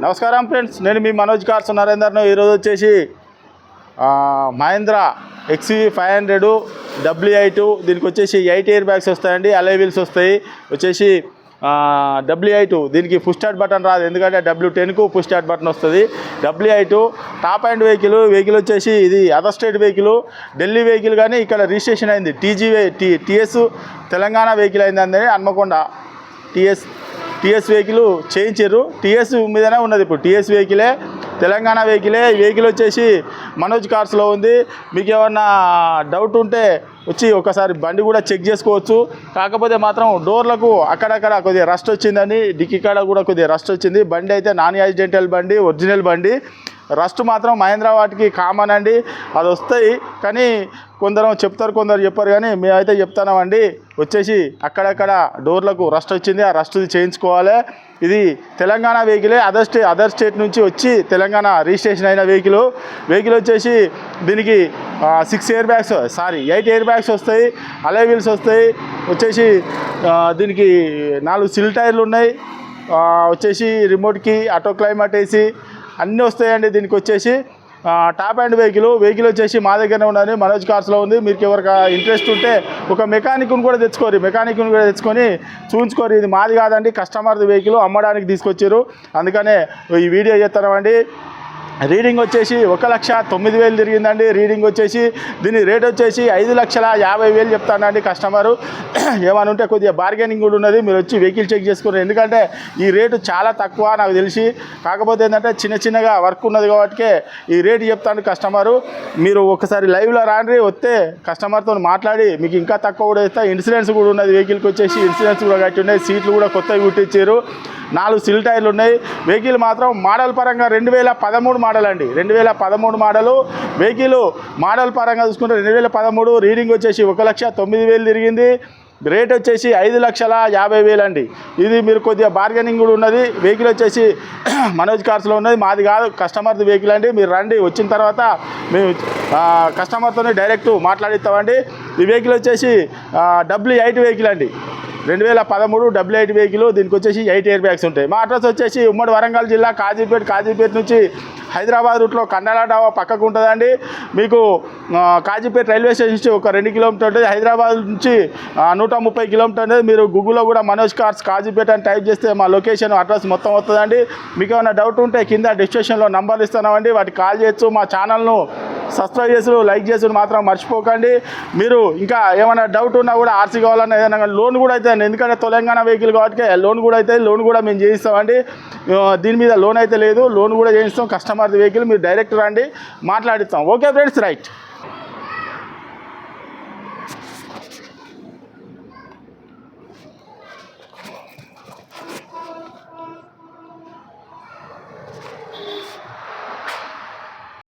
నమస్కారం ఫ్రెండ్స్, నేను మీ మనోజ్ కార్స్ నరేందర్ను. ఈరోజు వచ్చేసి మహేంద్ర XUV 500 W8 దీనికి వచ్చేసి 8 ఎయిర్ బ్యాగ్స్ వస్తాయండి, అలై వీల్స్ వస్తాయి. వచ్చేసి W8 దీనికి పుష్ స్టార్ట్ బటన్ రాదు, ఎందుకంటే W10కు పుష్ స్టార్ట్ బటన్ వస్తుంది. W8 టాప్ అండ్ వెహికల్ వచ్చేసి ఇది other state vehicle, Delhi vehicle, కానీ ఇక్కడ రిజిస్ట్రేషన్ అయింది TS తెలంగాణ వెహికల్ అయింది. హన్మకొండ TS వెహికల్ చేయించారు. TS మీదనే ఉన్నది, ఇప్పుడు TS వెహికలే, తెలంగాణ వెహికలే. ఈ వెహికల్ వచ్చేసి మనోజ్ కార్స్లో ఉంది. మీకు ఏమన్నా డౌట్ ఉంటే వచ్చి ఒకసారి బండి కూడా చెక్ చేసుకోవచ్చు. కాకపోతే మాత్రం డోర్లకు అక్కడక్కడ కొద్దిగా రస్ట్ వచ్చిందని, డిక్కీ కాడ కూడా కొద్దిగా రస్ట్ వచ్చింది. బండి అయితే నాన్ యాక్సిడెంటల్ బండి, ఒరిజినల్ బండి. రస్ట్ మాత్రం మహేంద్ర వాటికి కామన్ అండి, అది వస్తాయి. కానీ కొందరు చెప్తారు, కొందరు చెప్పారు, కానీ మేమైతే చెప్తామండి. వచ్చేసి అక్కడక్కడ డోర్లకు రస్ట్ వచ్చింది, ఆ రస్ట్ది చేయించుకోవాలి. ఇది తెలంగాణ వెహికలే, అదర్ స్టేట్ నుంచి వచ్చి తెలంగాణ రిజిస్ట్రేషన్ అయిన వెహికల్ వచ్చేసి దీనికి 8 ఎయిర్ బ్యాగ్స్ వస్తాయి, అలై వీల్స్ వస్తాయి. వచ్చేసి దీనికి 4 సిల్ టైర్లు ఉన్నాయి. వచ్చేసి రిమోట్కి ఆటో క్లైమేట్ వేసి అన్నీ వస్తాయండి. దీనికి వచ్చేసి టాప్ అండ్ వెహికల్ వచ్చేసి మా దగ్గరనే ఉన్నది, మనోజ్ కార్స్లో ఉంది. మీకు ఎవరికి ఇంట్రెస్ట్ ఉంటే ఒక మెకానిక్ని కూడా తెచ్చుకొని చూపించుకోరు. ఇది మాది కాదండి, కస్టమర్ది వెహికల్, అమ్మడానికి తీసుకొచ్చారు. అందుకనే ఈ వీడియో చేస్తున్నామండి. రీడింగ్ వచ్చేసి 1,09,000 తిరిగిందండి. రీడింగ్ వచ్చేసి దీని రేట్ వచ్చేసి 5,50,000 చెప్తానండి కస్టమరు. ఏమైనా ఉంటే కొద్దిగా బార్గెనింగ్ కూడా ఉన్నది, మీరు వచ్చి వెహికల్ చెక్ చేసుకున్నారు. ఎందుకంటే ఈ రేటు చాలా తక్కువ నాకు తెలిసి. కాకపోతే ఏంటంటే చిన్నగా వర్క్ ఉన్నది కాబట్టి ఈ రేటు చెప్తాను కస్టమరు. మీరు ఒకసారి లైవ్లో రాండి, వస్తే కస్టమర్తో మాట్లాడి మీకు ఇంకా తక్కువ కూడా ఇస్తా. ఇన్సూరెన్స్ కూడా ఉన్నది వెహికల్కి వచ్చేసి, ఇన్సూరెన్స్ కూడా కట్టి ఉన్నాయి. సీట్లు కూడా కొత్తవి కుట్టించారు. 4 సిల్ టైర్లు ఉన్నాయి. వెహికల్ మాత్రం మోడల్ పరంగా 2013 మోడల్ అండి, 2013 మోడలు వెహికల్. మోడల్ పరంగా చూసుకుంటే 2013. రీడింగ్ వచ్చేసి 1,09,000 తిరిగింది. రేట్ వచ్చేసి 5,50,000 అండి. ఇది మీరు కొద్దిగా బార్గెనింగ్ కూడా ఉన్నది. వెహికల్ వచ్చేసి మనోజ్ కార్స్లో ఉన్నది, మాది కాదు, కస్టమర్ది వెహికల్ అండి. మీరు రండి, వచ్చిన తర్వాత మేము కస్టమర్తో డైరెక్ట్ మాట్లాడిస్తామండి. ఈ వెహికల్ వచ్చేసి W8 వెహికల్ అండి, 2013 W8 వెహికల్. దీనికి వచ్చేసి 8 ఎయిర్ బ్యాగ్స్ ఉంటాయి. మా అడ్రస్ వచ్చేసి ఉమ్మడి వరంగల్ జిల్లా కాజీపేట నుంచి హైదరాబాద్ రూట్లో కండాల డాబా పక్కకు ఉంటుందండి. మీకు కాజీపేట రైల్వే స్టేషన్ నుంచి ఒక 2 కిలోమీటర్ ఉంటుంది. హైదరాబాద్ నుంచి 130 కిలోమీటర్ ఉంటుంది. మీరు గూగుల్లో కూడా మనోజ్ కార్స్ కాజీపేట అని టైప్ చేస్తే మా లొకేషన్ అడ్రస్ మొత్తం వస్తుందండి. మీకు ఏమైనా డౌట్ ఉంటే కింద డిస్క్రిప్షన్లో నంబర్లు ఇస్తున్నామండి, వాటికి కాల్ చేయొచ్చు. మా ఛానల్ను సబ్స్క్రైబ్ చేసుడు, లైక్ చేసుడు మాత్రం మర్చిపోకండి. మీరు ఇంకా ఏమైనా డౌట్ ఉన్నా కూడా RC కావాలన్నా ఏదైనా లోన్ కూడా అవుతుంది, ఎందుకంటే తెలంగాణ వెహికల్ కాబట్టి లోన్ కూడా అవుతుంది. లోన్ కూడా మేము చేయిస్తామండి. దీని మీద లోన్ అయితే లేదు, లోన్ కూడా చేయిస్తాం. కస్టమర్ వెహికల్ మీరు డైరెక్ట్ రండి, మాట్లాడిస్తాం. Okay friends, right.